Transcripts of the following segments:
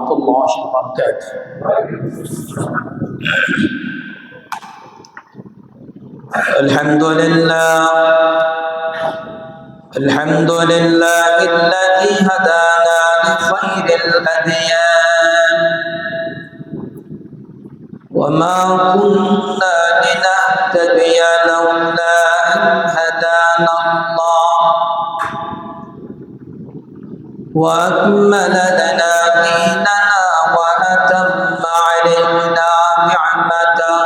ورحمة الله وبركاته. الحمد لله الذي هدانا لخير الأديان وما كنا لنهتدي لولا أن هدانا الله وأكمل لنا ديننا وأتم علينا نعمته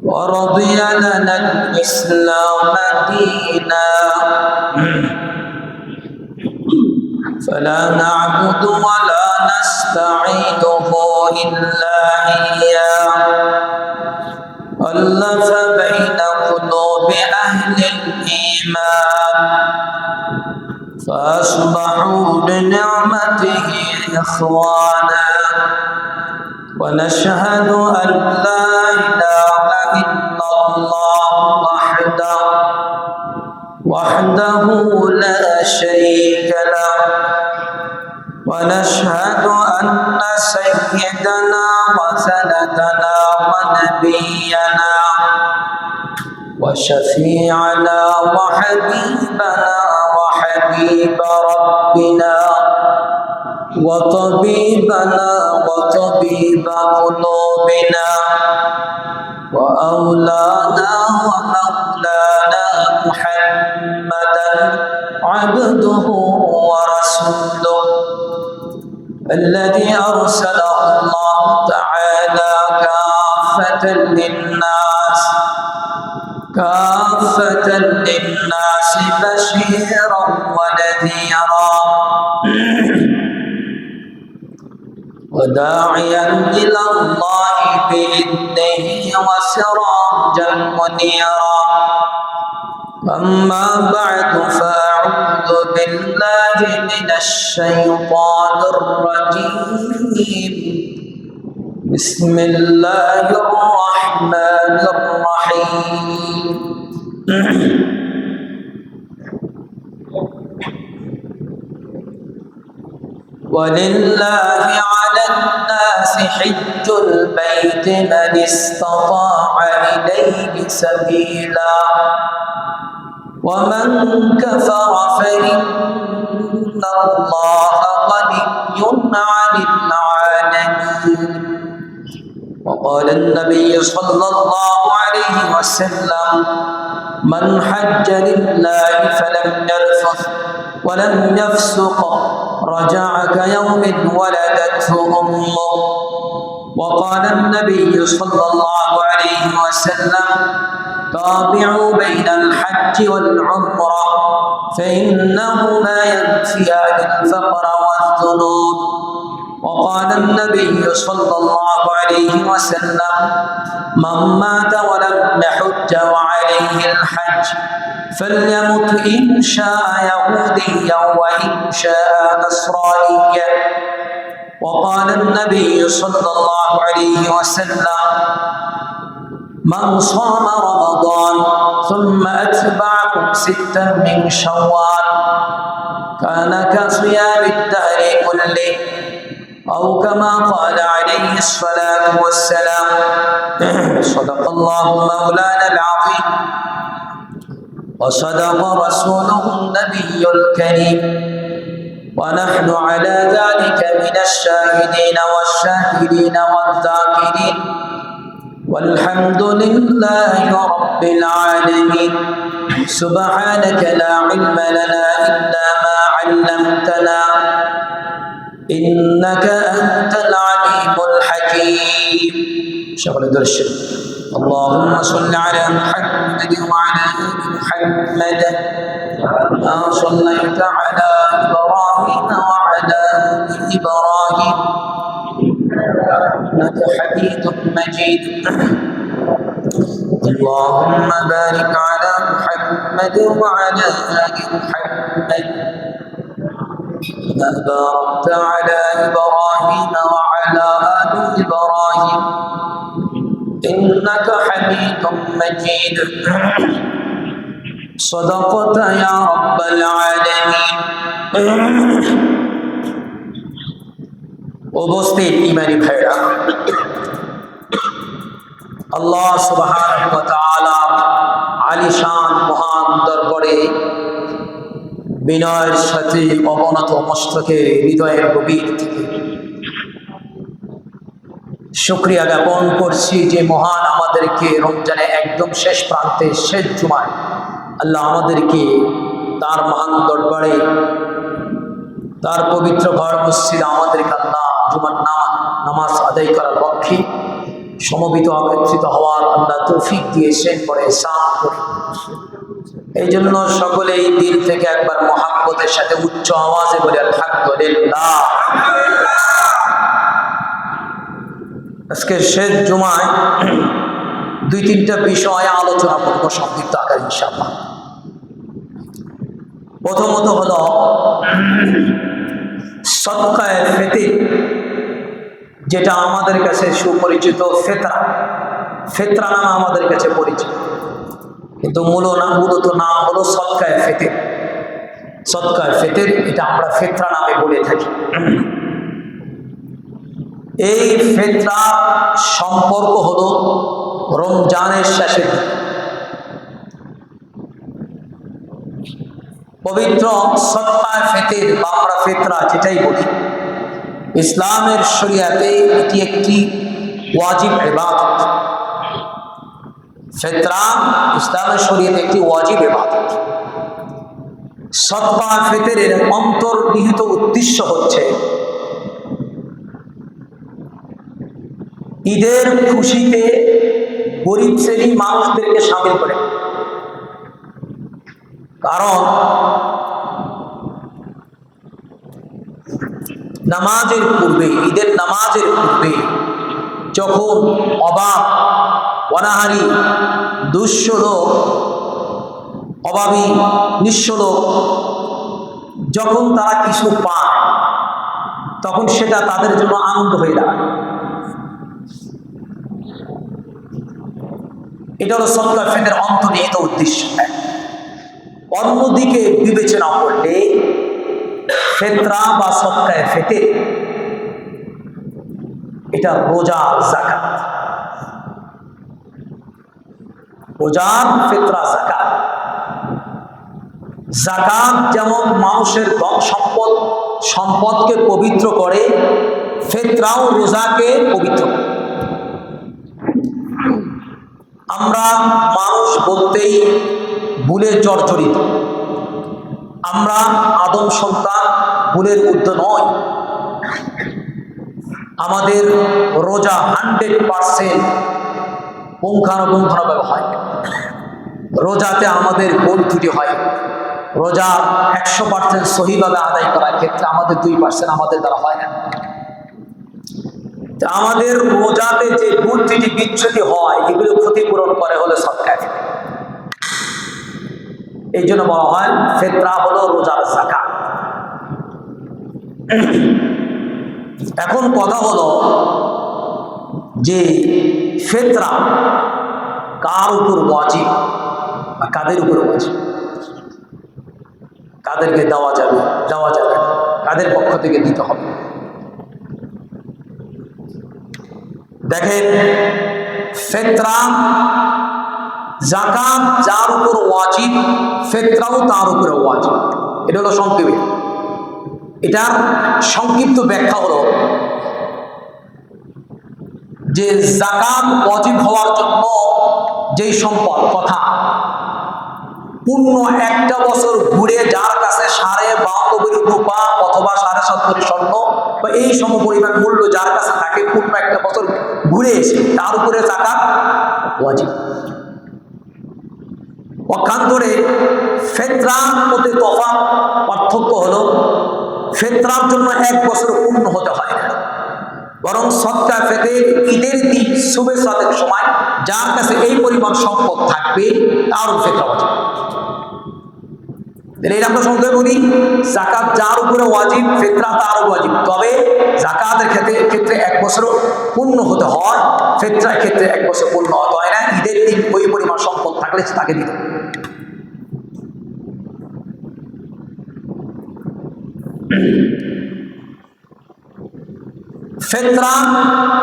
ورضي لنا الإسلام دينا فلا نعبد ولا نستعينه إلا إياه ألف بين قلوب أهل الإيمان فأصبحوا بنعمته إخوانا ونشهد أن لا إله إلا الله وحده لا شريك له ونشهد أن سيدنا وسندنا ونبينا وشفيعنا وحبيبنا وحبيب ربنا وطبيبنا وطبيب قلوبنا وأولانا ومولانا محمدا عبده ورسوله الذي أرسله الله تعالى كافة للناس بشيرا ونذيرا وداعيا إلى الله بإذنه وسراجا منيرا أما بعد فأعوذ بالله من الشيطان الرجيم بسم الله الرحمن الرحيم ولله على الناس حج البيت من استطاع إليه سبيلا ومن كفر فإن الله غني عن العالمين وقال النبي صلى الله عليه وسلم من حج لله فلم يرفث ولم يفسق رجع كيوم ولدته أمه وقال النبي صلى الله عليه وسلم تابعوا بين الحج والعمرة فإنهما ينفيان الفقر والذنوب وقال النبي صلى الله عليه وسلم من مات ولم يحج وعليه الحج فليمت إن شاء يهوديا وإن شاء نصرانيا وقال النبي صلى الله عليه وسلم من صام رمضان ثم أتبعه 6 من شوال كان كصيام الدهر كله أو كما قال عليه الصلاة والسلام صدق الله مولانا العظيم وصدق رسوله النبي الكريم ونحن على ذلك من الشاهدين والشاكرين والذاكرين والحمد لله رب العالمين سبحانك لا علم لنا إلا ما علمتنا إنك أنت العليم الحكيم شغل درش اللهم صل على محمد وعلى آل محمد كما صليت على إبراهيم وعلى آل إبراهيم إنك حميد مجيد اللهم بارك على محمد وعلى آل محمد كما باركت على إبراهيم وعلى آل إبراهيم إنك حميد مجيد صدقت يا رب العالمين উপস্থিত ইমানি ভাইরা, আল্লাহ সুবহানাহু ওয়া তাআলা আলিশান মহান দরবারে বিনয়ের সাথে অবনত মস্তকে হৃদয়ের গভীর থেকে শুকরিয়া জ্ঞাপন করছি যে মহান আমাদেরকে রমজানে একদম শেষ প্রান্তে শেষ জুমায় আল্লাহ আমাদেরকে তার মহান দরবারে তার পবিত্র ঘর মসজিদে আমাদেরকে আল্লাহ জুমার নামাজ আদায় করার লক্ষ্যে সমবেত একত্রিত হওয়ার আল্লাহ তৌফিক দিয়েছেন, পরে সাম করে। এই জন্য সকলেই দিল থেকে একবার মহাব্বতের সাথে উচ্চ আওয়াজে বলে আলহামদুলিল্লাহ। আজকে শেষ জুমায় দুই তিনটা বিষয়ে আলোচনা করব সংক্ষিপ্ত আকারে ইনশাআল্লাহ। প্রথমত হলো সদকায়ে ফিতর, যেটা আমাদের কাছে সুপরিচিত ফিতরা নাম আমাদের কাছে পরিচিত, কিন্তু মূলত নাম হলো সদকায়ে ফিতর। সদকায়ে ফিতর এটা আমরা ফিতরা নামে বলে থাকি। এই ফিতরা সম্পর্ক হলো রমজানের শেষের দিকে। পবিত্র সদকায়ে ফিতর বা আমরা ফিতরা যেটাই বলি, ইসলামের শরিয়াতে এটি একটি ওয়াজিব ইবাদত। ফিতরা ইসলামের শরিয়াতে একটি ওয়াজিব ইবাদত। সদকায়ে ফিতরের অন্তর্নিহিত উদ্দেশ্য হচ্ছে ঈদের খুশিতে গরিব শ্রেণী মানুষদেরকে শামিল করে। কারণ নামাজের পূর্বে, ঈদের নামাজের পূর্বে যখন অভাব অনাহারী দুঃস্ব লোক, অভাবী নিঃস্ব লোক যখন তারা কিছু পায়, তখন সেটা তাদের জন্য আনন্দ হয়ে দাঁড়ায়। এটা হলো সদকায়ে ফিতরের অন্তর্নিহিত উদ্দেশ্য। অন্যদিকে বিবেচনা করলে ফিতরা বা সদকায়ে ফিতর এটা রোজা, যাকাত। রোজা, ফিতরা, যাকাত। যাকাত যেমন মানুষের ধন সম্পদকে পবিত্র করে, ফিতরাও রোজাকে পবিত্র করে। আমরা মানুষ বলতেই ভুলে জর্জরিত। আমরা আদম সন্তান, ভুলের ঊর্ধ্বে নয়। আমাদের রোজা 100% পুঙ্খানুপুঙ্খভাবে হয়। রোজাতে আমাদের ভুল ত্রুটি হয়। রোজা 100% সহিভাবে আদায় করার ক্ষেত্রে আমাদের 2% আমাদের দ্বারা হয় না। আমাদের রোজাতে যে ভুল ত্রুটি বিচ্যুতি হয়, এগুলো ক্ষতিপূরণ করে হলে সদকায়ে ফিতর। এই জন্য বলা হয় ফিতরা হলো রোজার যাকাত। এখন কথা হলো যে ফিতরা কার উপর ওয়াজিব বা কাদের উপর ওয়াজিব, কাদেরকে দেওয়া যাবে না, কাদের পক্ষ থেকে দিতে হবে। দেখেন, ফিতরা যাকাত যার উপর ওয়াজিব, ফিতরাও তার উপরে ওয়াজিব। এটা হলো সংক্ষেপে। এটার সংক্ষিপ্ত ব্যাখ্যা হলো যে যাকাত ওয়াজিব হওয়ার জন্য যেই সম্পদ কথা পূর্ণ একটা বছর ঘুরে যার কাছে 52.5 রূপা অথবা 7.5 স্বর্ণ বা এই সমপরিমাণ মূল্য যার কাছে থাকে, পূর্ণ একটা বছর ঘুরে এসে তার উপরে যাকাত ওয়াজিব। পক্ষান্তরে ফিতরার মধ্যে তফাৎ পার্থক্য হলো, ফিতরার জন্য 1 বছর পূর্ণ হতে হয় না, বরং সদকায়ে ফিতর ঈদের দিন শুভে সাদের সময় যার কাছে এই পরিমাণ সম্পদ থাকবে তার ফিতরা ওয়াজিব। এই আমরা সংক্ষেপে বলি, যাকাত যার উপরে ওয়াজিব, ফিতরা তার ওয়াজিব। তবে যাকাতের ক্ষেত্রে 1 বছর পূর্ণ হতে হয়, ফিতরার ক্ষেত্রে 1 বছর পূর্ণ হতে হয় না। ঈদের দিন ওই পরিমাণ সম্পদ থাকলে তাকে দিতে। ফিতরা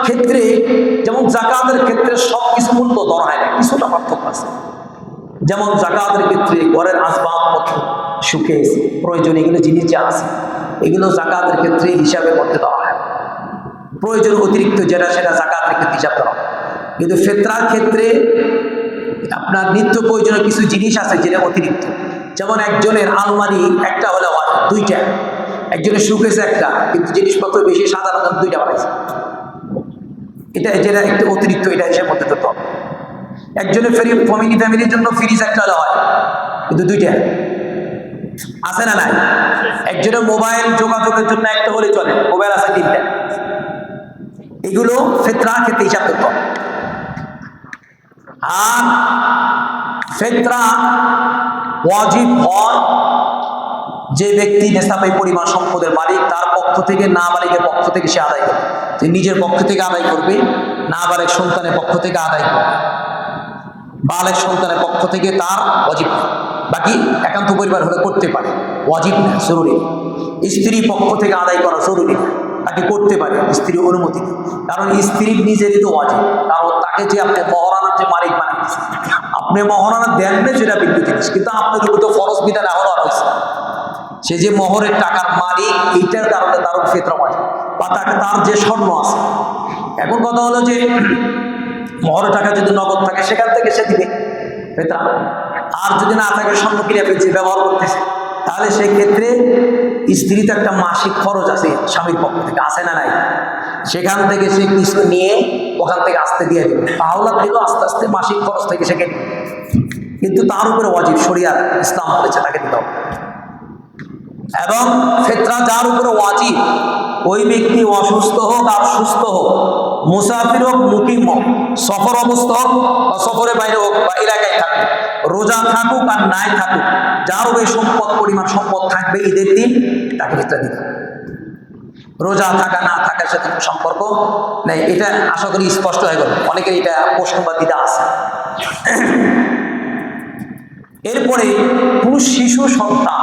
ক্ষেত্রে যেমন যাকাতের ক্ষেত্রে সব কিছু মূল্য ধরা হয় না, কিছুটা পার্থক্য আছে। যেমন যাকাতের ক্ষেত্রে ঘরের আসবাবপত্র, সুকেস, প্রয়োজন এগুলো জিনিস যা আছে এগুলো যাকাতের ক্ষেত্রে হিসাবের মধ্যে দেওয়া হয়। প্রয়োজন অতিরিক্ত যেটা সেটা যাকাতের ক্ষেত্রে হিসাব দেওয়া হয়। কিন্তু ফিতরার ক্ষেত্রে আপনার নিত্য প্রয়োজনীয় কিছু জিনিস আছে যেটা অতিরিক্ত। যেমন একজনের আলমারি একটা হলে হয় দুইটা, একজনের সুকেস একটা, কিন্তু জিনিসপত্র বেশি, সাধারণত দুইটা বানাইছে, এটা যেটা একটু অতিরিক্ত, এটা হিসাব মধ্যে ধরতে হবে। একজনের ফ্যামিলির জন্য ফ্রিজ একটা হলে হয়, কিন্তু দুইটা আছে না নাই। একজনের মোবাইল যোগাযোগের জন্য একটা হলে চলে, মোবাইল আছে তিনটা। এগুলো ফিতরার ক্ষেত্রে হিসাব করতে হবে। আর ফিতরা ওয়াজিব হয় যে ব্যক্তি নেশাবী পরিমাণ সম্পদের মালিক, তার পক্ষ থেকে, নাবালিগের পক্ষ থেকে সে আদায় করবে। যে নিজের পক্ষ থেকে আদায় করবে, নাবালিগ সন্তানের পক্ষ থেকে আদায় করবে, বালেগ সন্তানের পক্ষ থেকে তার ওয়াজিব। বাকি একান্ত পরিবার হলে করতে পারে, ওয়াজিব না, জরুরি। স্ত্রী পক্ষ থেকে আদায় করা জরুরি, তাকে করতে পারে স্ত্রীর অনুমতি, কারণ স্ত্রীর নিজেরই তো ওয়াজিব। কারণ তাকে যে আপনি মহারানার যে মালিক বানাচ্ছেন, আপনি মহারানা দেন না সেটা ভিন্ন জিনিস, কিন্তু আপনার উপর তো ফরজ বিধান এখনো রয়েছে। সে যে মোহরের টাকার মালিক, এইটার কারণে তার ফিতরা ওয়াজিব। বা তার যে স্বর্ণ আছে, এখন কথা হলো যে মোহরের টাকা যদি নগদ থাকে সেখান থেকে সে দিবে ফিতরা। আর যদি না থাকে, স্বর্ণ কিনে ফেলছে, ব্যবহার করতেছে, তাহলে সেই ক্ষেত্রে স্ত্রী তো একটা মাসিক খরচ আছে স্বামীর পক্ষ থেকে, আছে না নাই, সেখান থেকে সে কিছু নিয়ে ওখান থেকে আস্তে দিয়ে দেবে, তাহলে দিল আস্তে আস্তে মাসিক খরচ থেকে সে কেটে। কিন্তু তার উপরে ওয়াজিব, শরিয়াত ইসলাম বলেছে তাকে দিতে হবে। এবং ফিতরা যার উপরে ওয়াজিব, ওই ব্যক্তি অসুস্থ হোক আর সুস্থ হোক, মুসাফির হোক মুকিম হোক, সফর অবস্থা হোক বা সফরের বাইরে হোক বা এলাকায় থাকুক, রোজা থাকুক আর নাই থাকুক, যার ওই পরিমাণ সম্পদ থাকবে ঈদের দিন, তাকে ফিতরা দিতে হবে। রোজা থাকা না থাকার সাথে কোনো সম্পর্ক নেই, এটা আশা করি স্পষ্ট হয়ে গেল। অনেকের এটা প্রশ্ন বা দ্বিধা আছে। এরপরে কোন শিশু সন্তান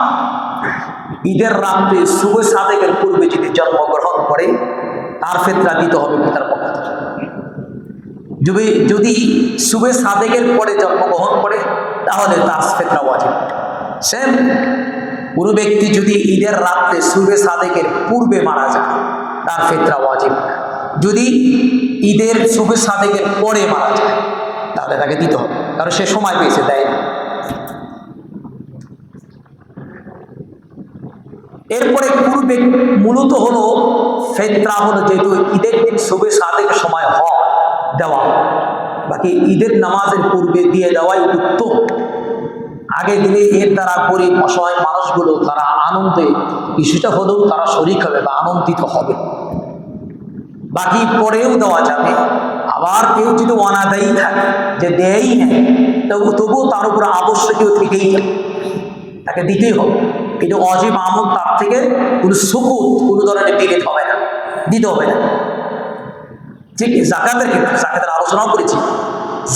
ঈদের রাত্রে সুবে সাদেকের পূর্বে যদি জন্মগ্রহণ করে, তার ফিতরা দিতে হবে পিতার পক্ষ থেকে। যদি সুবে সাদেকের পরে জন্মগ্রহণ করে, তাহলে তার ফিতরা ওয়াজিব। সেম কোন ব্যক্তি যদি ঈদের রাত্রে সুবে সাদেকের পূর্বে মারা যায়, তার ফিতরা ওয়াজিব। যদি ঈদের সুবে সাদেকের পরে মারা যায়, তাহলে তাকে দিতে হবে, কারণ সে সময় পেয়েছে, দেয় না। এরপরে পূর্বে মূলত হলো ফিতরা হলো, যেহেতু ঈদের দিন সুবে সাদেকের সময় দেওয়া, বাকি ঈদের নামাজের পূর্বে দিয়ে দেওয়াই উত্তম। আগে দিলে এর দ্বারা গরিব অসহায় মানুষগুলো তারা আনন্দে কিছুটা হলেও তারা শরীক হবে বা আনন্দিত হবে। বাকি পরেও দেওয়া যাবে। আবার কেউ যদি অনাদায়ী থাকে, যে দেয়ই না, তবুও তার উপরে আবশ্যকীয় থেকেই যাবে, তাকে দিতেই হবে। এটা ওয়াজিব আমল, তার থেকে কোনো সুকুত, কোনো ধরনের ডিলেট হবে না, দিতে হবে না। ঠিক যাকাতের ক্ষেত্রে, যাকাতের আলোচনাও করেছি,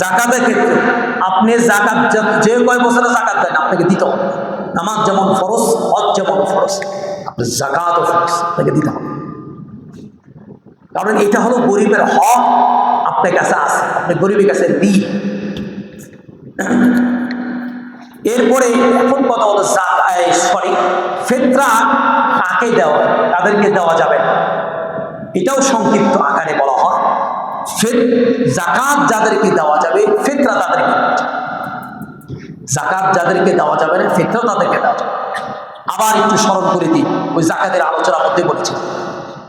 যাকাতের ক্ষেত্রে আপনি যাকাত যে কয় বছরে যাকাত দেন, আপনাকে দিতে হবে। নামাজ যেমন ফরজ, হজ যেমন ফরজ, আপনি যাকাতও ফরজ, আপনাকে দিতে হবে। কারণ এটা হলো গরিবের হক, আপনার কাছে আছে, আপনি গরিবের কাছে দিন। এরপরে এখন কথা হলো ফিতরা কাকে দেওয়া, তাদেরকে দেওয়া যাবে না, এটাও সংক্ষিপ্ত আকারে বলা হয়। যাকাত যাদেরকে দেওয়া যাবে, ফিতরা তাদেরকে দেওয়া যাবে। যাকাত যাদেরকে দেওয়া যাবে না, ফিতরাও তাদেরকে দেওয়া যাবে। আবার একটু স্মরণ করে দিই, ওই যাকাতের আলোচনার মধ্যে বলেছি,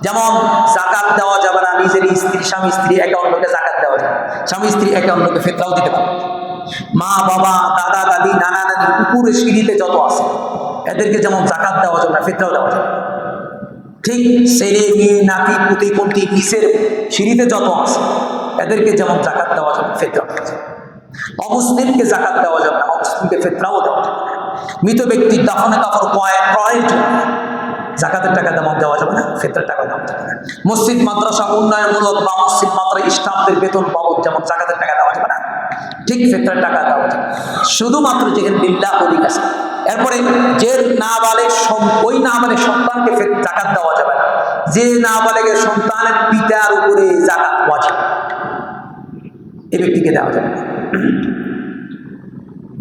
যেমন যাকাত দেওয়া যাবে না নিজের স্ত্রী, স্বামী স্ত্রী একে অন্যকে যাকাত দেওয়া যাবে, স্বামী স্ত্রী একে অন্যকে ফিতরাও দিতে পারে। মা বাবা, দাদা দাদি, নানা নানি, উপরে সিঁড়িতে যত আছে, এদেরকে যেমন যাকাত দেওয়া যাবে না, ফিতরাও দেওয়া যাবে। ঠিক ছেলে মেয়ে নাতি পুতি পন্থী নিচের সিঁড়িতে যত আছে, এদেরকে যেমন যাকাত দেওয়া যাবে, ফিতরাও দেওয়া যাবে। অমুসলিমকে যাকাত দেওয়া যাবে না, অমুসলিমকে ফিতরাও দেওয়া যাবে। মৃত ব্যক্তির দাফনে কাপড় ক্রয়ের জন্য যাকাতের টাকা দেওয়া যাবে না, ফিতরার টাকা দেওয়া যাবে না। মসজিদ মাদ্রাসা উন্নয়নমূলক বা মসজিদ মাদ্রাসা স্টাফদের বেতন বাবদ যেমন যাকাতের টাকা দেওয়া যাবে না, ঠিক ফিতরার টাকা দেওয়া যাবে, শুধুমাত্র যেখানে বিল্লাহ অধিক আছে। এরপরে যে নাবালেগ, ওই নাবালেগ সন্তানকে যাকাত দেওয়া যাবে না, যে নাবালেগের সন্তানের পিতার উপরে যাকাত ওয়াজিব, এই ব্যক্তিকে দেওয়া যাবে না।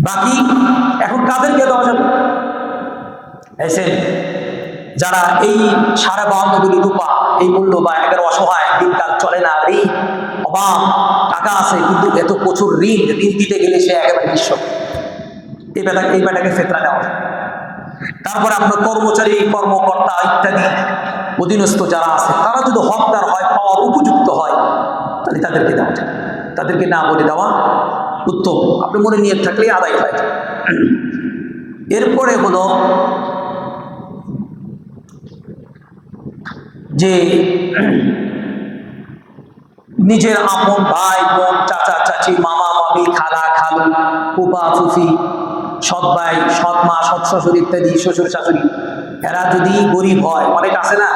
বাকি এখন কাদেরকে দেওয়া যাবে? এসে যারা এই 52 কোটি রূপা এই মূল্য বা একের অসহায়, দিনকাল চলে না, ঋণ অভাব, টাকা আছে কিন্তু এত প্রচুর ঋণ দিতে গেলে সে একেবারে বিশ্ব, এই বেটাকে ফেতরা দেওয়া। তারপরে আপনার কর্মচারী, কর্মকর্তা ইত্যাদি অধীনস্থ যারা আছে তারা যদি হকদার হয়, পাওয়ার উপযুক্ত হয়, তাহলে তাদেরকে দেওয়া যায়। তাদেরকে না বলে দেওয়া উত্তম। আপনি মনে নিয়ে থাকলে আদায় হয়। এরপরে হলো যে নিজের আপন ভাই বোন, চাচা চাচি, মামা মামি, খালা খালু, ফুপা ফুফি, সৎ ভাই, সৎ মা, সৎ শ্বশুর ইত্যাদি, শ্বশুর শাশুড়ি, এরা যদি গরিব হয়, অনেক আছে না,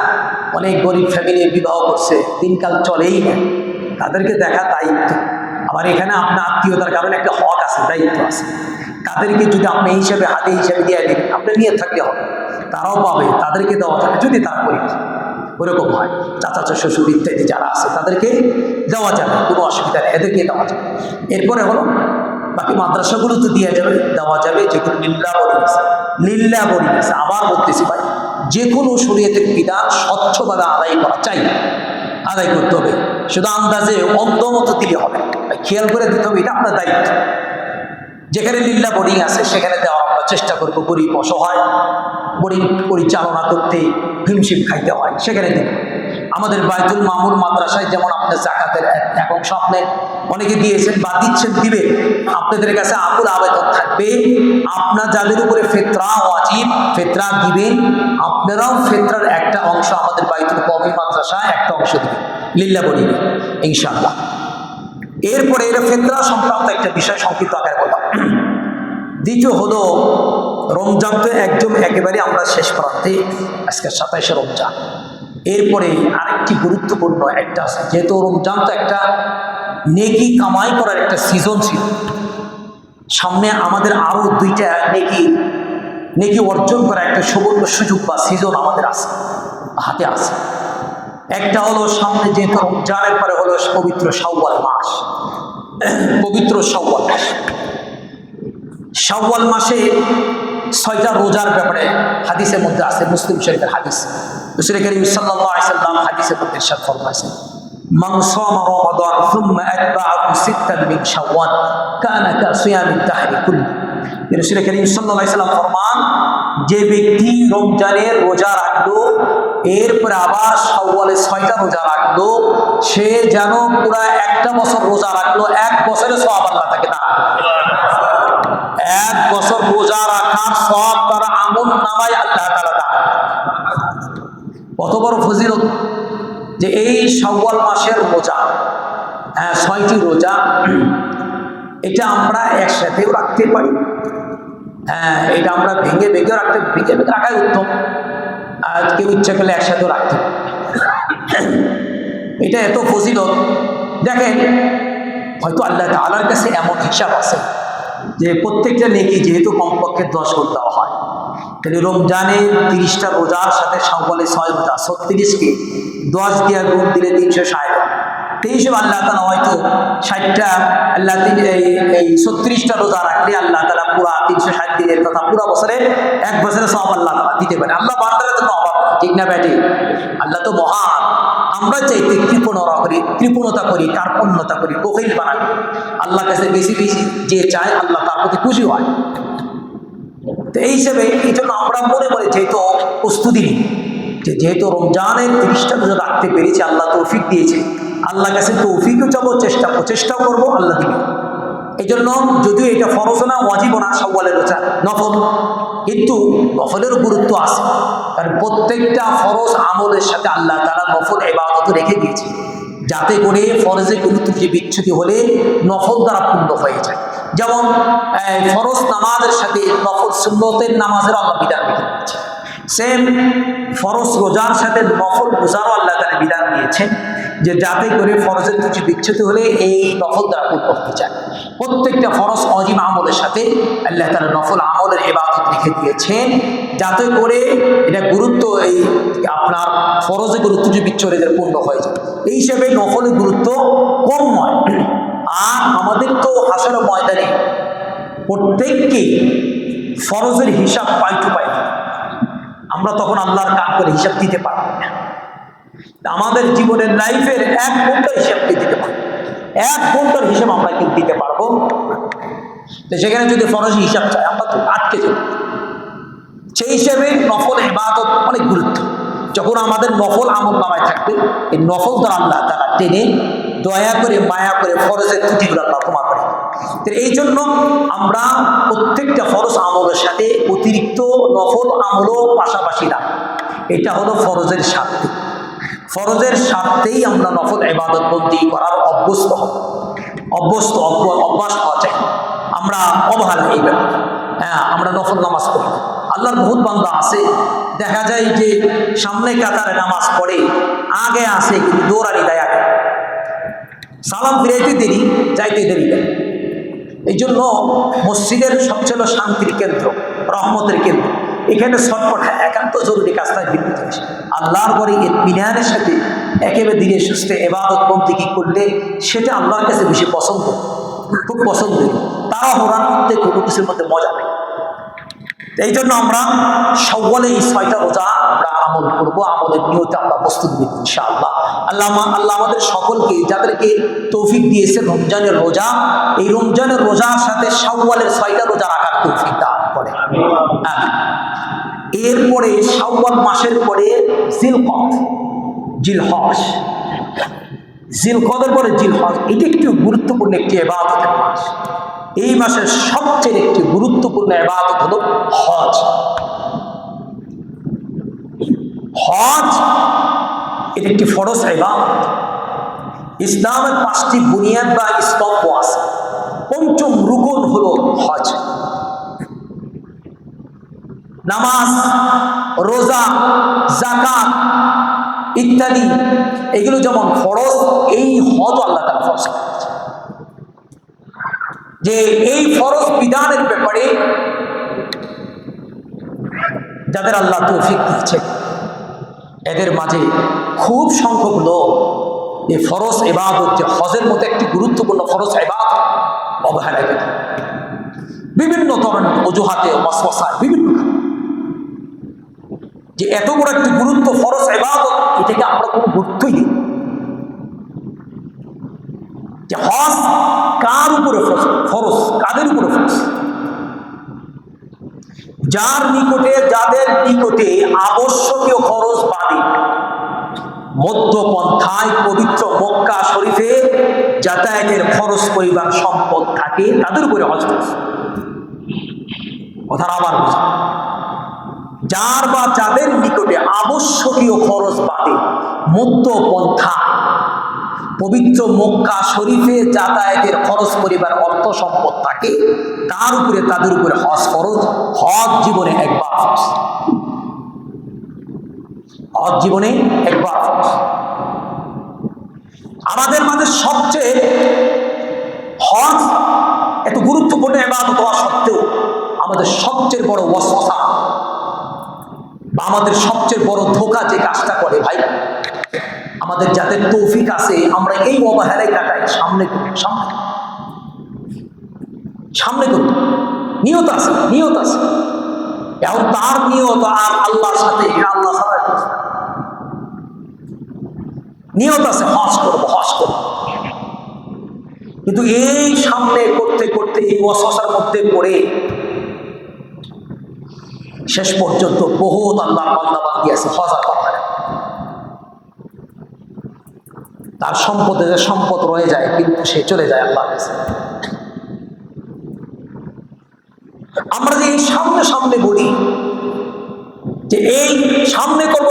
অনেক গরিব ফ্যামিলি বিবাহ করছে, দিনকাল চলেই না, তাদেরকে দেখা দায়িত্ব। আবার এখানে আপনার আত্মীয়তার কারণে একটা হক আছে, দায়িত্ব আছে। তাদেরকে যদি আপনি এই হিসাবে হাতে হিসাবে দিয়ে দিন, আপনি নিয়ে থাকলে হবে, তারাও পাবে, তাদেরকে দেওয়া যাবে যদি তার গরিব ওরকম হয়। চাচা শ্বশুর ইত্যাদি যারা আছে তাদেরকে দেওয়া যাবে, কোনো অসুবিধা নেই, এদেরকে দেওয়া যাবে। এরপরে হলো বাকি মাদ্রাসাগুলো তো দেওয়া যাবে, যেগুলো লিল্লাহ বলে গেছে, লিল্লাহ বলে গেছে। আবার বলতেছি ভাই, যে কোনো শরীয়তের বিধান স্বচ্ছভাবে আদায় করা চাই, আদায় করতে হবে। শুধু আন্দাজে অন্ধ মতো দিলে হবে, খেয়াল করে দিতে হবে, এটা আপনার দায়িত্ব। যেখানে লিল্লাহ বোর্ডিং আছে সেখানে দেওয়ার আমরা চেষ্টা করবো। গরিব অসহায় বোর্ডিং পরিচালনা করতে হিমশিম খাইতে হয়, সেখানে দিন। আমাদের বাইতুল মামুর মাদ্রাসায় যেমন আপনার জাকাতের এক অংশ আপনি অনেকে দিয়েছেন বা দিচ্ছেন, দিবে, আপনাদের কাছে আকুল আবেদন থাকবে, আপনার যাদের উপরে ফেতরা ওয়াজিব, ফেতরা দিবেন, আপনারাও ফেতরার একটা অংশ আমাদের বাইতুল কওমি মাদ্রাসায় একটা অংশ দিবেন লিল্লাহ বোর্ডিং ইনশাআল্লাহ। এরপরে এটা ফেতরা সংক্রান্ত একটা বিষয় সংক্ষিপ্ত আকারে বললাম। দ্বিতীয় হলো রমজান তো একদম একেবারে আমরা শেষ প্রান্তে, আজকে 27শে রমজান। এরপরে আরেকটি গুরুত্বপূর্ণ একটা আছে, যেহেতু রমজান তো একটা নেকি কামাই করার একটা সিজন ছিল, সামনে আমাদের আরো দুইটা নেকি অর্জন করার একটা সুবর্ণ সুযোগ বা সিজন আমাদের আছে, হাতে আছে। একটা হলো সামনে যেহেতু রমজানের পরে হলো পবিত্র শাওয়াল মাস, পবিত্র শাওয়াল মাস। শাওয়াল মাসে 6টা রোজার ব্যাপারে হাদিসের মধ্যে আছে, মুসলিম শরীফের হাদিস। রাসূল করিম সাল্লাল্লাহু আলাইহি ওয়াসাল্লাম হাদিসের মধ্যে ইরশাদ ফরমায়েছেন, মান সামা রমাদান সুম্মা আতবাআহু সিত্তান মিন শাওয়াল কানা কাসিয়ামিদ দাহরি কুল্লি। রাসূল করিম সাল্লাল্লাহু আলাইহি ওয়াসাল্লাম ফরমান, যে ব্যক্তি রমজানের রোজা রাখলো এরপরে আবার শাওয়ালে 6টা রোজা রাখলো, সে যেন পুরা একটা বছর রোজা রাখলো, এক বছরের সওয়াব আল্লাহ তাকে দান করবে। এক বছর রোজা রাখার সওয়াব তার আমল নামায় আল্লাহ তাআলা দান। কত বড় ফজিলত যে এই শাওয়াল মাসের রোজা, 6টি রোজা, এটা আমরা একসাথেও রাখতে পারি। এটা আমরা ভেঙে রাখাই উত্তম, আর কেউ ইচ্ছা করলে একসাথেও রাখতে পারি। এটা এত ফজিলত, দেখেন হয়তো আল্লাহ তাআলার কাছে এমন হিসাব আছে যে প্রত্যেকটা নেকি যেহেতু কমপক্ষে 10 গুণ দেওয়া হয়, তাহলে রমজানে 30টা রোজার সাথে শাওয়ালে 6 রোজা, 36কে 10 দিয়ে গুণ দিলে 360। এই হিসেবে আল্লাহ তাআলা হয়তো 60টা আল্লাহ এই 36টা রোজা রাখলে আল্লাহ তাআলা পুরা 360 দিনের কথা পুরো বছরে, এক বছরে সওয়াব আল্লাহ তাআলা দিতে পারে। আল্লাহ বান্দারা তো অভাব, ঠিক না ব্যাটি? আল্লাহ তো মহান। আমরা চাইতে কৃপণতা করি, কার্পণ্যতা করি, বখিল বানাই। আল্লাহ কাছে বেশি বেশি যে চায় আল্লাহ তার প্রতি খুশি হয়। তো এই হিসেবে এই জন্য আমরা মনে মনে যেহেতু প্রস্তুতি নিই, যেহেতু রমজানের 30টা রোজা রাখতে পেরেছি, আল্লাহ তৌফিক দিয়েছে, আল্লাহ কাছে তৌফিকও চাবো, চেষ্টাও করবো, আল্লাহ দিবে। এই জন্য যদিও এটা ফরজ না, ওয়াজিব না, শাওয়ালের রোজা নফল, কিন্তু নফলের গুরুত্ব আছে, কারণ প্রত্যেকটা ফরজ আমলের সাথে আল্লাহ তাআলা নফল ইবাদত রেখে দিয়েছে, যাতে করে ফরজে কোনো ত্রুটি বিচ্ছুতি হলে নফল দ্বারা পূর্ণ হয়ে যায়। যেমন ফরজ নামাজের সাথে নফল সুন্নতের নামাজের আল্লাহ বিধান রেখে দিয়েছে, সেম ফরজ রোজার সাথে নফল রোজারও আল্লাহ তাআলা বিধান দিয়েছেন। যে যাতে করে ফরজের কিছু বিচ্ছুত হলে এই নফল দ্বারা পূর্ণ হতে চায়। প্রত্যেকটা ফরজ অজিম আমলের সাথে আল্লাহ তাআলা নফল আমলের ইবাদত রেখে দিয়েছেন, যাতে করে এটা গুরুত্ব এই আপনার ফরজের গুরুত্ব যে বিচ্ছুত এদের পূর্ণ হয়ে যায়। এই হিসাবে নফলের গুরুত্ব কম নয়। আর আমাদের তো হাসর ময়দানে প্রত্যেককে ফরজের হিসাব পাই টু পাই, আমরা তখন আল্লাহর কাজ করে হিসাব দিতে পারব না। আমাদের জীবনের লাইফের 1 ঘন্টার হিসাব দিতে পারবো, 1 ঘন্টার হিসাব আমরা কিন্তু দিতে পারবো। তো সেখানে যদি ফরজ হিসাব চাই আমরা তো আটকে যাব। সেই হিসেবে নফল ইবাদত অনেক গুরুত্ব। যখন আমাদের নফল আমল নামায় থাকবে, এই নফল দ্বারা আল্লাহ তাআলা টেনে দয়া করে মায়া করে ফরজের ত্রুটিগুলো আল্লাহ ক্ষমা করে। তো এই জন্য আমরা প্রত্যেকটা ফরজ আমলের সাথে অতিরিক্ত নফল আমলও পাশাপাশি না, এটা হলো ফরজের স্বার্থে। ফরজের স্বার্থেই আমরা নফল ইবাদত বন্দি করার অভ্যাস হওয়া চাই। আমরা অবহেলা এই ব্যাপারে, আমরা নফল নামাজ পড়ি। আল্লাহর বহুত বান্দা আছে, দেখা যায় যে সামনে কাতারে নামাজ পড়ে, আগে আসে কিন্তু দৌড়ানি দেয়, আগে সালাম ফিরাইতে দেরি, যাইতে দেরি দেয়। এই জন্য মসজিদের সবচেয়ে শান্তির কেন্দ্র, রহমতের কেন্দ্র, এখানে ছটফট একান্ত জরুরি কাজটা ভিত্তি জিনিস। আল্লাহর পরে ইতমিনানের সাথে একেবারে ধীরে সুস্থে ইবাদত বন্দেগী করলে সেটা আল্লাহর কাছে বেশি পছন্দ, খুব পছন্দের। তারা হওয়ার মধ্যে কোনো কিছুর মধ্যে মজা নেই। এই জন্য আমরা শাওয়ালে এই 6টা রোজা আমরা আমল করবো, আমলের নিয়তে আমরা প্রস্তুত নিব ইনশাআল্লাহ। আল্লাহ আমাদের সকলকে, যাদেরকে তৌফিক দিয়েছে রমজানের রোজা, এই রমজানের রোজার সাথে শাওয়ালের 6টা রোজা রাখার তৌফিক দান করে। এরপরে শাওয়াল মাসের পরে জিলকদের পরে জিলহজ, এটি একটি গুরুত্বপূর্ণ একটি ইবাদতের মাস। এই মাসের সবচেয়ে একটি গুরুত্বপূর্ণ ইবাদত হলো হজ। হজ এটি একটি ফরজ ইবাদত। ইসলামের 5টি বুনিয়াদ বা স্তম্ভ আছে, 5ম রুকন হলো হজ। নামাজ, রোজা, যাকাত ইত্যাদি এগুলো যেমন ফরজ, এই হজ আল্লাহ তাআলা ফরজ করেছেন। যে এই ফরজ বিধানের ব্যাপারে যাদের আল্লাহ তৌফিক দিয়েছে, এদের মাঝে খুব সংখ্যক লোক এই ফরজ ইবাদত, যে হজের মতো একটি গুরুত্বপূর্ণ ফরজ ইবাদত, অবহেলা করে বিভিন্ন ধরনের অজুহাতে ওয়াসওয়াসায় বিভিন্ন, যে এত বড় একটি গুরুত্ব ফরজ ইবাদত, এটাকে আমরা কোনো গুরুত্বই দিই। যে হজ কার উপরে ফরজ, কাদের উপরে ফরজ? যাদের নিকটে আবশ্যকীয় খরচ বাদে মধ্যপন্থায় পবিত্র মক্কা শরীফে যাতায়াতের খরচ পরিবার সম্পদ থাকে, তাদের উপরে হজ ফরজ। কথাটা আবার বুঝুন, যাদের নিকটে আবশ্যকীয় খরচ বাদে মধ্যপন্থা পবিত্র মক্কা শরীফে যাতায়াতের খরচ পরিবার অর্থ সম্পদ থাকে, তাদের উপরে হজ ফরজ। হজ জীবনে একবার ফরজ, হজ জীবনে একবার ফরজ। আমাদের মাঝে সবচেয়ে হজ এত গুরুত্বপূর্ণ ইবাদত হওয়া সত্ত্বেও আমাদের সবচেয়ে বড় ওয়াসওয়াসা বা আমাদের সবচেয়ে বড় ধোঁকা যে কাজটা করে, ভাই আমাদের যাদের তৌফিক আছে আমরা এই অবহেলাই কাটাই, সামনে করি, নিয়ত আছে এখন তার নিয়ত আর আল্লাহর সাথে, আল্লাহ নিয়ত আছে হজ করবো, কিন্তু এই সামনে করতে করতে এই ওয়াসওয়াসার মধ্যে পড়ে শেষ পর্যন্ত বহুত আল্লাহর বান্দা বান্দি আছে হজ আর করতে, তার সম্পদ রয়ে যায়, কিন্তু সে চলে যায় আল্লাহর কাছে। আমরা যে এই সামনে বলি যে এই সামনে করব,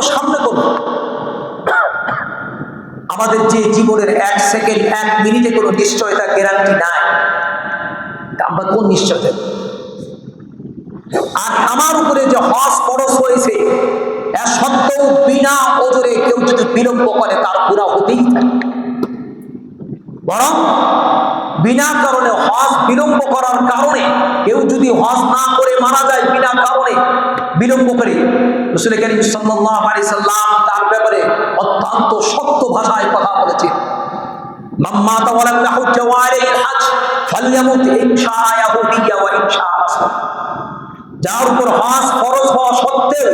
আমাদের যে জীবনের 1 সেকেন্ড 1 মিনিটে কোনো নিশ্চয়তা গ্যারান্টি নাই, আমরা কোন নিশ্চয়তা? আর আমার উপরে যে হজ ফরজ হয়েছে, এর সত্ত্বেও বিনা ওজরে কেউ যদি বিলম্ব করে তার গুনাহ হতেই থাকে। বরং বিনা কারণে হজ বিলম্ব করার কারণে কেউ যদি হজ না করে মারা যায় বিনা কারণে বিলম্ব করে, রাসূল করিম সাল্লাল্লাহু আলাইহি সাল্লাম তার ব্যাপারে অত্যন্ত শক্ত ভাষায় কথা বলেছেন। মান মাতা ওয়া লাম ইয়াহুজ্জ ওয়া আলাইহিল হজ ফালইয়ামুত ইন শাআ ইয়াহুদিয়্যা ওয়া ইন শাআ নাসরা। যার উপর হজ ফরজ হওয়া সত্ত্বেও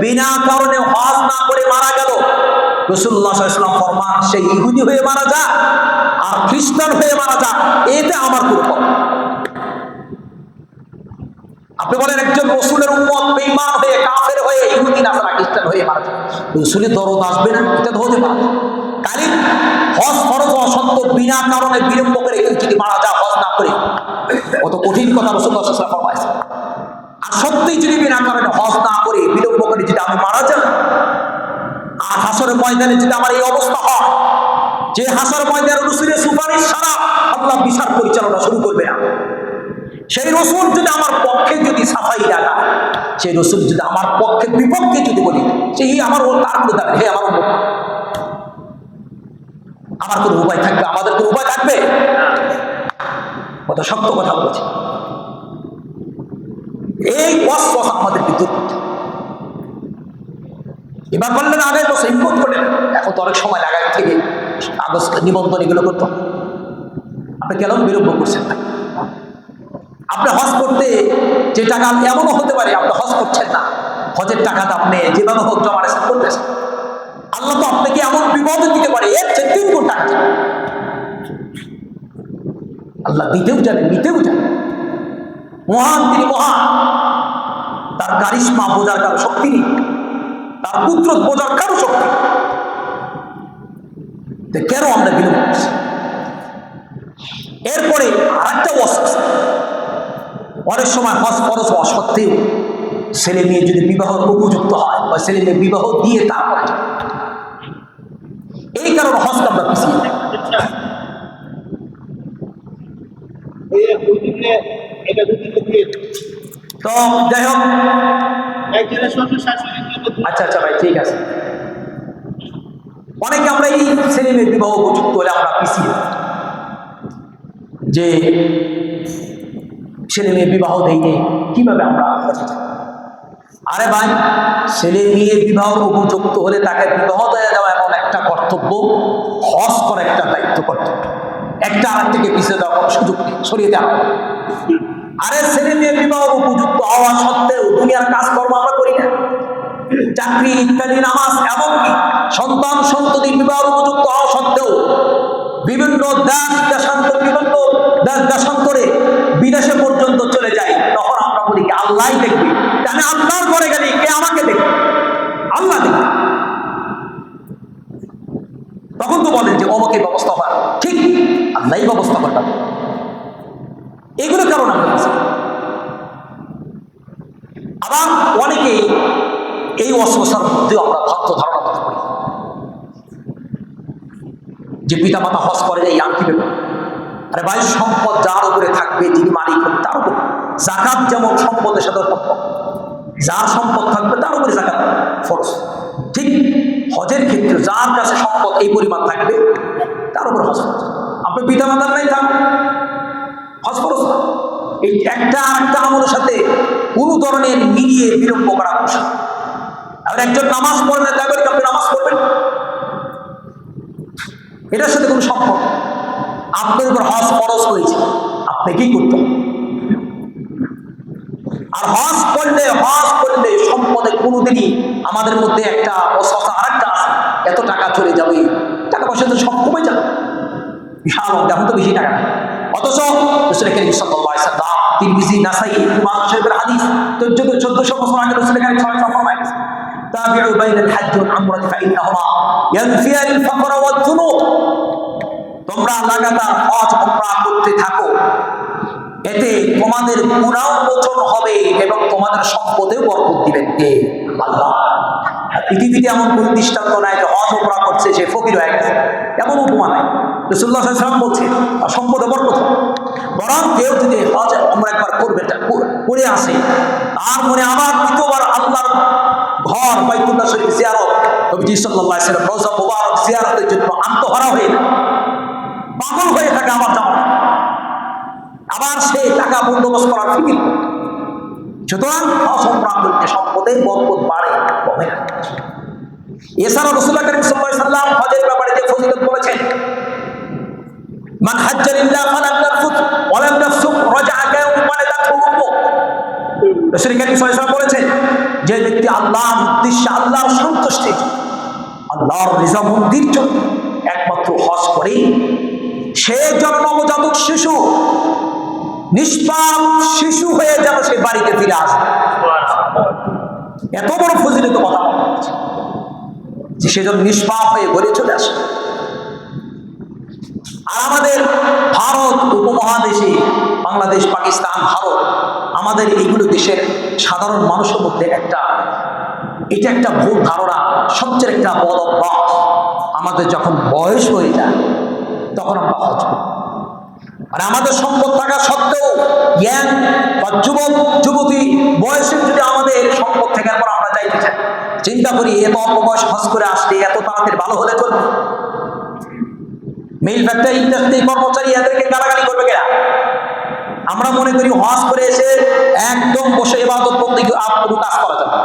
বিনা কারণে হজ না করে মারা গেল, রাসূলুল্লাহ সাল্লাল্লাহু আলাইহি ওয়াসাল্লাম ফরমান সে ইহুদি হয়ে মারা যাক আর খ্রিস্টান হয়ে মারা যাক, এতে আমার কোনো কথা। আপনি বলেন একজন রাসূলের উম্মত বেঈমান হয়ে কাফের হয়ে ইহুদি নাসারা খ্রিস্টান হয়ে মারা যায়, রাসূলের দরদ আসবে না? এটা তো হতে পারে। কালি হজ ফরজ হওয়া সত্ত্বেও বিনা কারণে বিলম্ব করে কেউ যদি মারা যায় হজ না করে, কত কঠিন কথা রাসূলুল্লাহ সাল্লাল্লাহু আলাইহি ওয়াসাল্লাম ফরমাইছেন। আর সত্যিই যদি বিনা কারণে হজ না করে বিলম্ব করে যদি আমি মারা যাই, আর হাসরের ময়দানে যদি আমার এই অবস্থা হয়, যে হাসর ময়দানে রাসূলের সুপারিশ ছাড়া আল্লাহ বিচার পরিচালনা শুরু করবে না, সেই রাসূল যদি আমার পক্ষে যদি সাফাই লাগায়, সেই রাসূল যদি আমার পক্ষে বিপক্ষে যদি বলি, সেই আমার তার কোনো দাবি, হে আমার উম্মত, আমার কোনো উপায় থাকবে? আমাদের কোনো উপায় থাকবে? কত শক্ত কথা বলেছে। এই ওয়াসওয়াস আমাদেরকে দূর করতে। এবার বললেন আগে বসে ইম্পোর্ট করে, এখন তো অনেক সময় লাগায় থেকে কাগজ নিবন্ধন এগুলো করতো, আপনি কেন বিলম্ব করছেন না? আপনি হজ করতে যে টাকা, এমনও হতে পারে আপনি হজ করছেন না, হজের টাকাটা আপনি যেভাবে হোক জমা রেখে করতেছেন, আল্লাহ তো আপনাকে এমন বিপদে দিতে পারে এর চেয়ে 3 গুণ টাকা আল্লাহ দিতেও জানেন নিতেও জানেন। মহান তিনি, মহান, তার কারিশমা বোঝার কারো শক্তি নেই, তার কুদরত বোঝার কারো শক্তি নেই। কেন আমরা বিলম্ব করছি? এরপরে আরেকটা ওয়াসওয়াসা, অনেক সময় হজ ফরজ হওয়া সত্ত্বেও ছেলে মেয়ে যদি বিবাহের উপযুক্ত হয় বা ছেলে মেয়ে বিবাহ দিয়ে তারপরে যায়, এই কারণে হজকে আমরা পিছিয়ে যাই। তো যাই হোক, আচ্ছা আচ্ছা ভাই, ঠিক আছে। অনেকে আমরা এই ছেলে মেয়ে বিবাহ উপযুক্ত হলে আমরা পিছিয়ে, যে ছেলে মেয়ে বিবাহ দেয়নি কিভাবে আমরা হজে যাব? আরে ভাই, ছেলে মেয়ে বিবাহ উপযুক্ত হলে তাকে বিবাহ দেওয়া এমন একটা কর্তব্য, হজ করা একটা দায়িত্ব, কর্তব্য। একটা আর থেকে পিছিয়ে দেওয়া কোনো সুযোগ নেই, সরিয়ে দেওয়া। আরে ছেলে মেয়ে বিবাহ উপযুক্ত হওয়া সত্ত্বেও দুনিয়ার কাজকর্ম আমরা করি না, চাকরি ইত্যাদি, নামাজ, এমনকি সন্তান সন্ততি বিবাহ উপযুক্ত হওয়া সত্ত্বেও বিভিন্ন দেশান্তরে বিদেশে পর্যন্ত চলে যায়, তখন আমরা বলি কি আল্লাহ দেখবে? আমি আল্লাহর ঘরে গেলে কে আমাকে দেখবে? আল্লাহ দেখবে। তখন তো বলেন যে অমুকে ব্যবস্থা হয়, ঠিক আল্লাহ ব্যবস্থা করবেন। এগুলো কারণ আমরা আবার অনেকেই এই ওয়াসওয়াসার মধ্যে আমরা ভ্রান্ত ধারণা করতে পারি যে পিতা মাতা হজ করে যায় ইয়াঙ্কি ব্যাপার। আরে ভাই, সম্পদ যার উপরে থাকবে, যিনি মালিক হবে তার উপরে যাকাত, যেমন সম্পদের সাথে সম্পদ, যার সম্পদ থাকবে তার উপরে যাকাত ফরজ। ঠিক হজের ক্ষেত্রে যার কাছে সম্পদ এই পরিমাণ থাকবে তার উপরে হজ ফরজ। আপনার পিতা মাতার নাই, থাক হজ ফরজ না। এই একটা আরেকটা আমলের সাথে কোনো ধরনের মিলিয়ে বিলম্ব করা কষ্ট। আর একজন নামাজ পড়েন না, তাই বলে আপনি নামাজ পড়বেন, এটার সাথে কোনো সম্পর্ক। আপনার উপর হজ ফরজ হয়েছে, আপনি কি করতে হবে? আর হজ করলে সম্পদে কোনোদিনই আমাদের মধ্যে একটা অসচা আরেকটা আছে, এত টাকা চলে যাবে, টাকা পয়সা তো সব কমে যাবে, বিশাল, এখন তো বেশি টাকা। অথচ রাসূল করিম সাল্লাল্লাহু আলাইহি ওয়াসাল্লাম, তিরমিজি, নাসাই, ইমাম শরীফের হাদিস 1400 বছর আগে রাসূল করিম সাল্লাল্লাহু আলাইহি ওয়াসাল্লাম ফরমাইছেন, তাবিউ বাইনাল হজ্জ ওয়াল উমরাহ ফাইন্নাহুমা ইয়ানফিয়াল ফাকর ওয়াল যুনুব। তোমরা লাগাতার হজ উমরা করতে থাকো, এতে তোমাদের গুনাহ মোচন হবে এবং তোমাদের সম্পদেও বরকত দিবেন কে? আল্লাহ। পৃথিবীতে এমন কোন দৃষ্টান্ত নাই যে হজ উমরা করছে সে ফকির হয়ে গেছে, এমন উপমা নাই। রাসূলুল্লাহ সাল্লাল্লাহু আলাইহি ওয়াসাল্লাম বলছেন সম্পদে বরকত। বরং কেউ যদি হজ ওমরা একবার করবে, করে আসে, তার মনে আবার দ্বিতীয়বার আল্লাহর ঘর বাইতুল্লাহ শরীফ জিয়ারত, নবীজি সাল্লাল্লাহু আলাইহি ওয়াসাল্লাম রওজা মুবারক জিয়ারতের জন্য আত্মহারা হয়ে পাগল হয়ে থাকে, আবার যাওয়া, আবার সে টাকা বন্দোবস্ত করার ফিকির। সুতরাং হজ ওমরা করতে সম্পদের বরকত বাড়ে, কমে না। এছাড়া রাসূলুল্লাহ কারীম সাল্লাল্লাহু আলাইহি ওয়াসাল্লাম হজের ব্যাপারে যে ফজিলত বলেছেন, মান হাজ্জা লিল্লাহ ফালাম ইয়ারফুত ওয়া লাম ইয়াফসুক রাজা'a কায়ওমা ওয়ালাদাতহু উম্মুহু। রাসূল কারীম সাল্লাল্লাহু আলাইহি ওয়াসাল্লাম বলেছেন, যে ব্যক্তি আল্লাহর উদ্দেশ্যে, আল্লাহর সন্তুষ্টির, আল্লাহর রিজামন্দির জন্য একমাত্র হজ করে, সে যেন নবজাতক শিশু, নিষ্পাপ শিশু হয়ে যেন সে বাড়িতে ফিরে আসে। এত বড় ফজিলত কথা বলছে যে সে যেন নিষ্পাপ হয়ে ঘরে চলে আসে। আর আমাদের ভারত উপমহাদেশে, বাংলাদেশ, পাকিস্তান, ভারত, আমাদের এইগুলো দেশের সাধারণ মানুষের মধ্যে এটা একটা ভুল ধারণা, সবচেয়ে একটা বড় অভ্যাস। আমাদের যখন বয়স হয়ে যায় তখন আমরা হজ করি। মানে আমাদের সম্পদ থাকা সত্ত্বেও জ্ঞান বা যুবক যুবতী বয়সের যদি আমাদের সম্পদ থাকার পর আমরা যাইতে চাই, চিন্তা করি এত অল্প বয়স হজ করে আসলে এত তাড়াতাড়ি ভালো হলে চলবে? মিল ফ্যাক্টরি, ইন্ডাস্ট্রি কর্মচারী এদেরকে গালাগালি করবে কেনা? আমরা মনে করি হজ করে এসে একদম বসে ইবাদত বন্দেগী কোনো কাজ করা যাবে।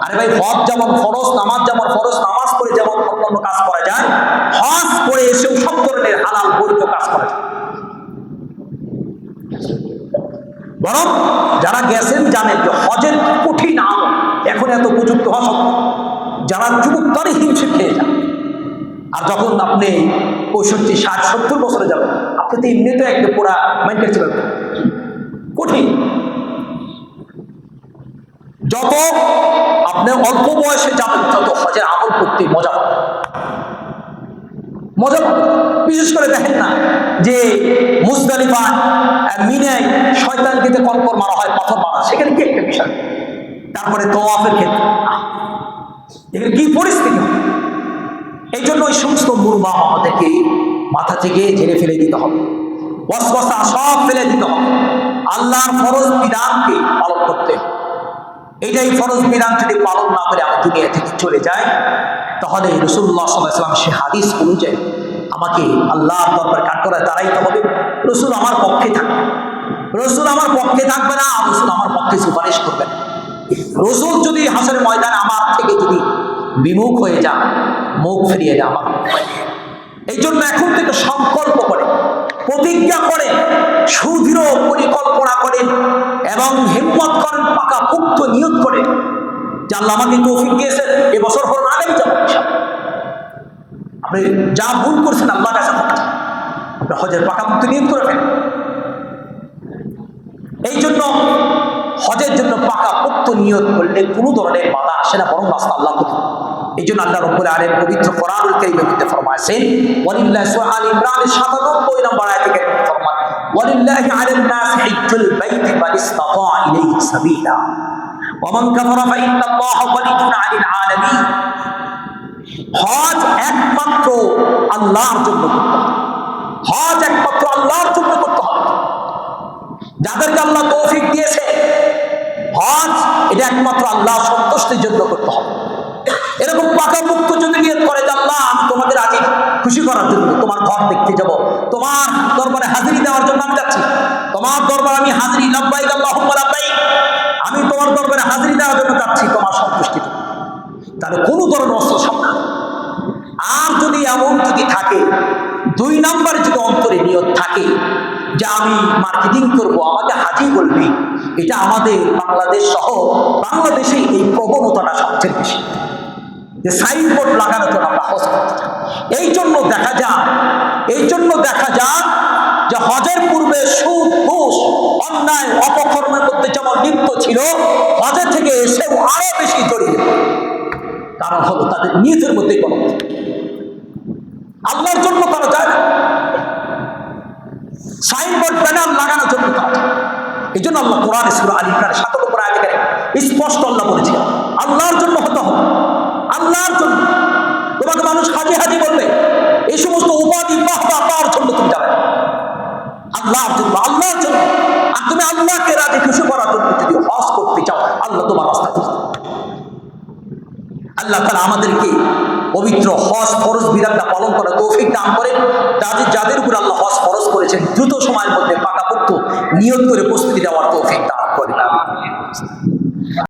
আরে ভাই, হজ যেমন ফরজ, নামাজ যেমন ফরজ, নামাজ পড়ে যেমন অন্যান্য কাজ করা যায়, হজ করে এসেও সব ধরনের হালাল বৈধ কাজ করা যায়। বরং যারা গেছেন জানেন যে হজের কঠিন আমল, এখন এত প্রযুক্ত হওয়া সত্ত্বেও যারা যুবক তারই হিমশিম খেয়ে যান। আর যখন আপনি 65, 60, 70 বছরে যাবেন, আপনি তো এমনিতে একটা পুরা মেন্টাল ছিল, কঠিন। যত আপনি অল্প বয়সে যাবেন তত হজের আমল করতে মজা পাবেন, মজা পাবেন। বিশেষ করে দেখেন না যে মুজদালিফা, মিনায় শয়তানকে কঙ্কর মারা হয়, পাথর মারা, সেখানে কি একটা বিষয়। তারপরে তাওয়াফের ক্ষেত্রে এখানে কি পরিস্থিতি। এই জন্য ওই সমস্ত মুরমা আমাদেরকে মাথা থেকে ঝেড়ে ফেলে দিতে হবে, ওয়াসওয়াসা সব ফেলে দিতে হবে, আল্লাহর ফরজ বিধানকে পালন করতে হবে। এইটাই ফরজ বিধান যদি পালন না করে আমি দুনিয়া থেকে চলে যাই, তাহলে রাসূলুল্লাহ সাল্লাল্লাহু আলাইহি ওয়াসাল্লাম সে হাদিস অনুযায়ী আমাকে আল্লাহর দরবারে কাঠগড়ায় দাঁড়াইতে হবে। রাসূল আমার পক্ষে থাকবে, রাসূল আমার পক্ষে থাকবে না, রাসূল আমার পক্ষে সুপারিশ করবে না। রাসূল যদি হাসরের ময়দানে আমার থেকে যদি বিমুখ হয়ে যান, মুখ ফিরিয়ে দেয় আমার। এই জন্য এখন থেকে সংকল্প করে, প্রতিজ্ঞা করে, সুদৃঢ় পরিকল্পনা করেন এবং হিম্মত করেন, পাকা পুক্ত নিয়ত করে যে আল্লাহ আমাকে তৌফিক দিয়েছেন, এবছর হল না, আগামী যাবো। আপনি যা ভুল করছেন আল্লাহ কাছে আপনি হজের পাকা পুক্ত নিয়ত করে ফেলেন। এই জন্য হজের জন্য পাকা পুক্ত নিয়ত করলে কোনো ধরনের বাধা আসে না, বরং রাস্তা আল্লাহ কোথাও। এই জন্য আল্লাহ রাব্বুল আলামিন পবিত্র কোরআনুল কারীমের মধ্যে ফরমায়েছেন, ওয়ালিল্লাহি সূরা আল ইমরানের 97 নম্বর আয়াতে কারীমে ফরমান, ওয়ালিল্লাহি আলান নাস হিজ্জুল বাইতি মান ইসতাতা ইলাইহি সাবিলা ওয়া মান কাফারা ফা ইন্নাল্লাহা গানিয়্যুন আনিল আলামিন। হজ একমাত্র আল্লাহর জন্য করতে হবে, হজ একমাত্র আল্লাহর জন্য করতে হবে। যাদেরকে আল্লাহ তৌফিক দিয়েছে, হজ এটা একমাত্র আল্লাহ সন্তুষ্টির জন্য করতে হবে। এরকম পাকাপোক্ত যদি নিয়ত করে যে আল্লাহ আমি তোমাদের আজ খুশি করার জন্য তোমার ঘর দেখতে যাব, তোমার দরবারে হাজিরি দেওয়ার জন্য আমি যাচ্ছি, তোমার দরবারে আমি হাজিরি, লাব্বাইক আল্লাহুম্মা লাব্বাইক, আমি তোমার দরবারে হাজিরি দেওয়ার জন্য যাচ্ছি তোমার সন্তুষ্টির জন্য, তাহলে কোনো ধরনের অস্ত্র সামনে। আর যদি এমন যদি থাকে, 2 নম্বরে যদি অন্তরে নিয়ত থাকে যে আমি মার্কেটিং করবো, আমাকে হাজি বলবি, এটা আমাদের বাংলাদেশ সহ বাংলাদেশে এই প্রবণতাটা সবচেয়ে বেশি, যে সাইনবোর্ড লাগানোর জন্য আমরা হজ করতে চাই। এই জন্য দেখা যায় যে হজের পূর্বে সুদ, ঘুষ, অন্যায়, অপকর্মের মধ্যে যেমন লিপ্ত ছিল, হজের থেকে এসেও আরো বেশি জড়িয়ে পড়ে। কারণ হলো তাদের নিয়তের মধ্যে কোনো আল্লাহর জন্য তারা যায় না, সাইনবোর্ড ব্যানার লাগানোর জন্য তারা যায়। এই জন্য আল্লাহ কোরআনে সূরা আল ইমরানের 7 নম্বর আয়াতে স্পষ্ট আল্লাহ বলেছে, আল্লাহর জন্য হতে হবে, আল্লাহর জন্য। তোমাকে মানুষ হাজি হাজি বলবে, এই সমস্ত উপাধি বাহবা পাওয়ার জন্য তুমি যাবে, আল্লাহর জন্য, আল্লাহর জন্য। তোমার রাস্তা থেকে। আল্লাহ তাআলা আমাদেরকে পবিত্র হজ ফরজ বিধানটা পালন করার তৌফিক দান করেন। যাদের উপর আল্লাহ হজ ফরজ করেছেন দ্রুত সময়ের মধ্যে পাকাপোক্ত নিয়ত করে প্রস্তুতি দেওয়ার তৌফিক দান